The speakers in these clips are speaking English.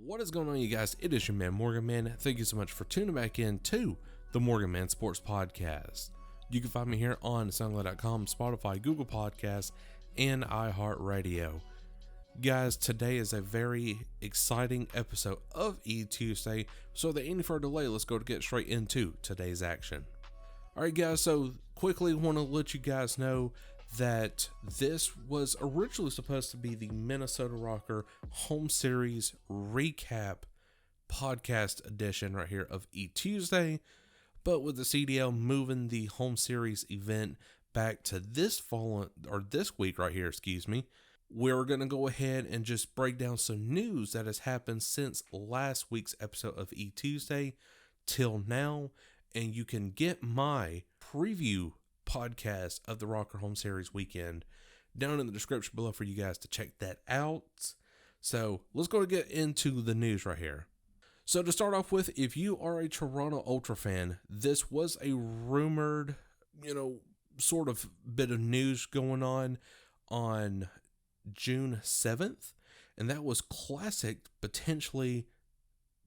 What is going on, you guys? It is your man, MorganMan. Thank you so much for tuning back in to the MorganMan Sports Podcast. You can find me here on Soundcloud.com, Spotify, Google Podcasts, and iHeartRadio. Guys, today is a very exciting episode of eTuesday, so without any further delay, let's go to get straight into today's action. Alright guys, so quickly want to let you guys know that this was originally supposed to be the Minnesota Rocker Home Series Recap Podcast edition right here of eTuesday, but with the CDL moving the Home Series event back to this week right here, we're going to go ahead and just break down some news that has happened since last week's episode of eTuesday till now, and you can get my preview podcast of the Rocker Home Series weekend down in the description below for you guys to check that out. So let's go to get into the news right here. So to start off with, if you are a Toronto Ultra fan, this was a rumored, sort of bit of news going on June 7th, and that was Classic potentially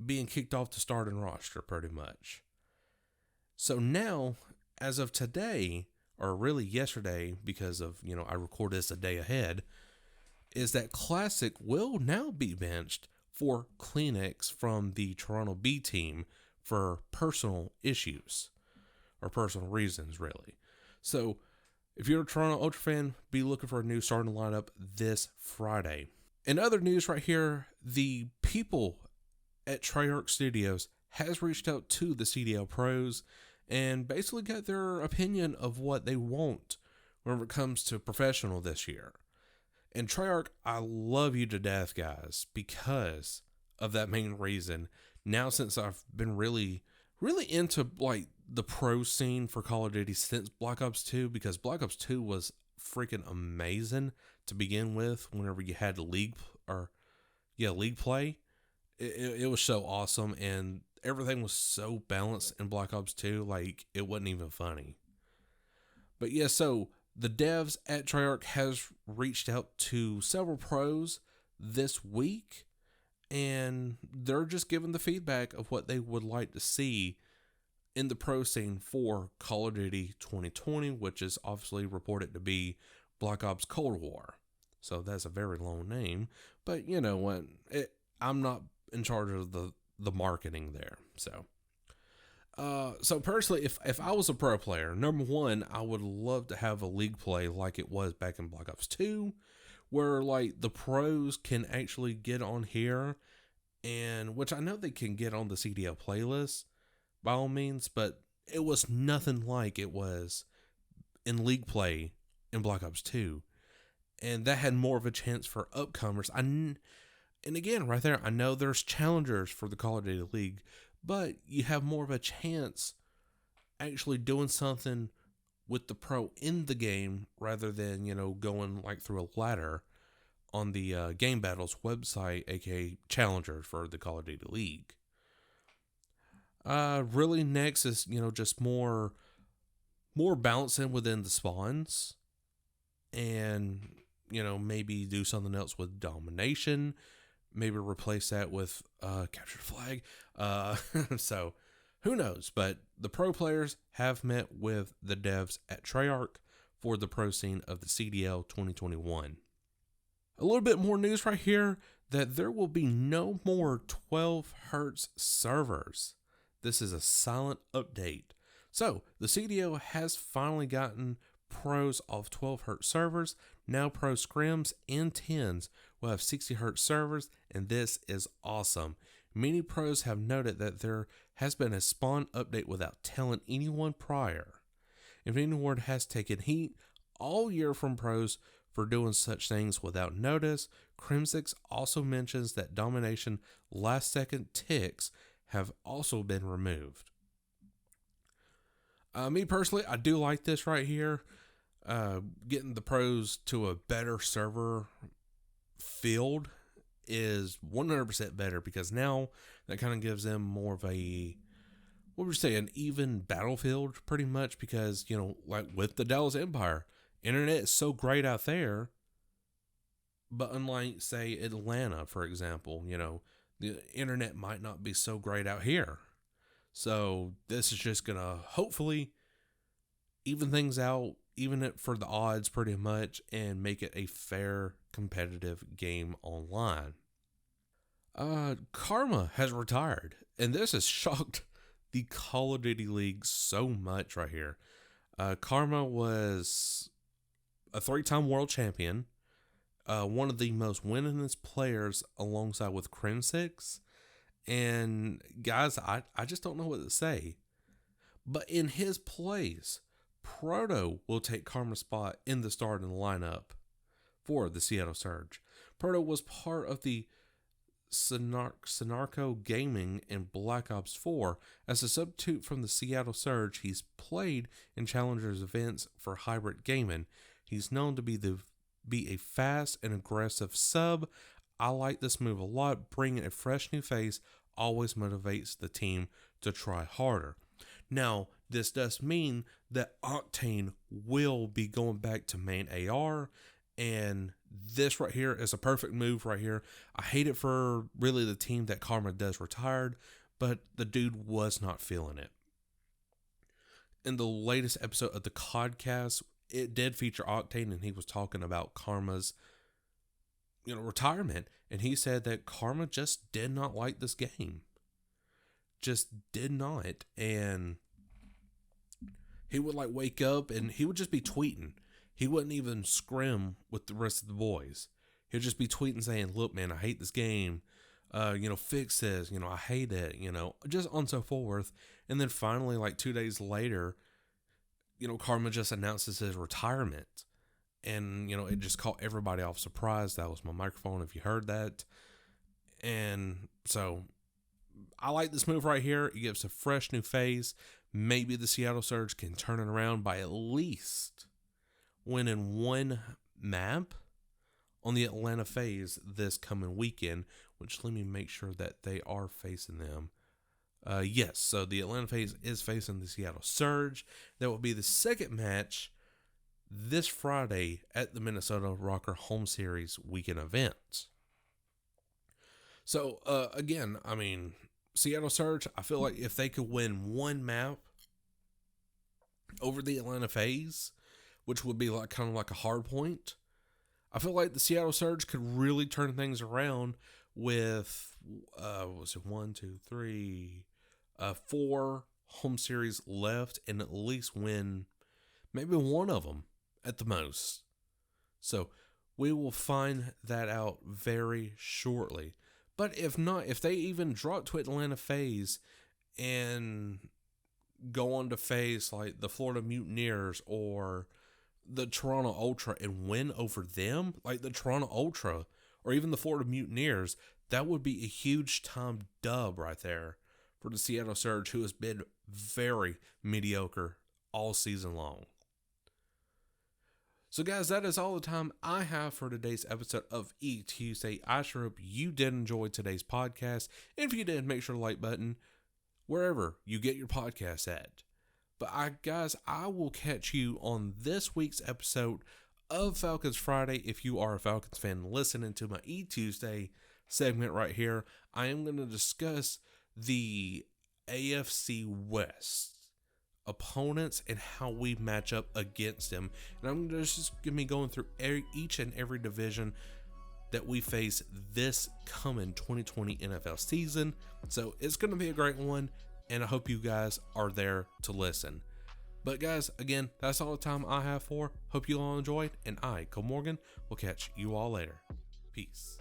being kicked off the starting roster pretty much. So now, as of today, or really yesterday, because of, I record this a day ahead, is that Classic will now be benched for Kleenex from the Toronto B team for personal issues, or personal reasons, really. So, if you're a Toronto Ultra fan, be looking for a new starting lineup this Friday. In other news right here, the people at Treyarch Studios has reached out to the CDL pros and basically got their opinion of what they want whenever it comes to professional this year. And Treyarch, I love you to death, guys, because of that main reason. Now, since I've been really into the pro scene for Call of Duty since Black Ops 2, because Black Ops 2 was freaking amazing to begin with. Whenever you had league play, it was so awesome, and everything was so balanced in Black Ops 2, it wasn't even funny. But yeah, so the devs at Treyarch has reached out to several pros this week, and they're just giving the feedback of what they would like to see in the pro scene for Call of Duty 2020, which is obviously reported to be Black Ops Cold War. So that's a very long name, but you know what? I'm not in charge of the marketing there. So personally, if I was a pro player, number one, I would love to have a league play like it was back in Black Ops 2, where the pros can actually get on here, and which I know they can get on the CDL playlist by all means, but it was nothing like it was in league play in Black Ops 2, and that had more of a chance for upcomers. And again, right there, I know there's challengers for the Call of Duty League, but you have more of a chance actually doing something with the pro in the game rather than, going through a ladder on the Game Battles website, aka challengers for the Call of Duty League. Really next is, just more balancing within the spawns, and, maybe do something else with domination. Maybe replace that with capture flag. So who knows? But the pro players have met with the devs at Treyarch for the pro scene of the CDL 2021. A little bit more news right here that there will be no more 12 Hz servers. This is a silent update. So the CDL has finally gotten pros of 12 Hz servers. Now pro scrims and 10s will have 60 Hz servers, and this is awesome. Many pros have noted that there has been a spawn update without telling anyone prior. Infinity Ward has taken heat all year from pros for doing such things without notice. Crimsix also mentions that domination last second ticks have also been removed. Me personally, I do like this right here. Getting the pros to a better server field is 100% better, because now that kind of gives them more of a, an even battlefield pretty much, because, with the Dallas Empire, internet is so great out there, but unlike, say, Atlanta, for example, the internet might not be so great out here. So this is just going to hopefully even things out, even it for the odds pretty much, and make it a fair, competitive game online. Karma has retired, and this has shocked the Call of Duty League so much right here. Karma was a 3-time world champion, one of the most winningest players alongside with Crimsix. And guys, I just don't know what to say. But in his place, Proto will take Karma's spot in the starting lineup for the Seattle Surge. Proto was part of the Sonarco Gaming in Black Ops 4. As a substitute from the Seattle Surge, he's played in Challengers events for Hybrid Gaming. He's known to be a fast and aggressive sub. I like this move a lot. Bringing a fresh new face always motivates the team to try harder. Now, this does mean that Octane will be going back to main AR, and this right here is a perfect move right here. I hate it for really the team that Karma does retired, but the dude was not feeling it. In the latest episode of the CODcast, it did feature Octane, and he was talking about Karma's retirement, and he said that Karma just did not like this game. Just did not. And he would wake up and he would just be tweeting. He wouldn't even scrim with the rest of the boys. He'd just be tweeting saying, look, man, I hate this game. Fix this. I hate it. Just on so forth. And then finally, 2 days later, Karma just announces his retirement. And, it just caught everybody off surprise. That was my microphone if you heard that. And so I like this move right here. It gives a fresh new face. Maybe the Seattle Surge can turn it around by at least winning one map on the Atlanta phase this coming weekend, which let me make sure that they are facing them. Yes, so the Atlanta phase is facing the Seattle Surge. That will be the second match this Friday at the Minnesota Rocker Home Series weekend event. So, again, Seattle Surge, I feel like if they could win one map over the Atlanta phase, which would be kind of like a hard point, I feel like the Seattle Surge could really turn things around with, 4 home series left and at least win maybe one of them at the most. So we will find that out very shortly. But if not, if they even drop to Atlanta phase and go on to face the Florida Mutineers or the Toronto Ultra and win over them, the Toronto Ultra or even the Florida Mutineers, that would be a huge time dub right there for the Seattle Surge, who has been very mediocre all season long. So guys, that is all the time I have for today's episode of eTuesday. I sure hope you did enjoy today's podcast. And if you did, make sure to like button wherever you get your podcasts at. But I will catch you on this week's episode of Falcons Friday. If you are a Falcons fan listening to my eTuesday segment right here, I am going to discuss the AFC West opponents and how we match up against them. And I'm just going to be going through each and every division that we face this coming 2020 NFL season. So it's going to be a great one, and I hope you guys are there to listen. But guys, again, that's all the time I have for. Hope you all enjoyed, and I, CoD Morgan, will catch you all later. Peace.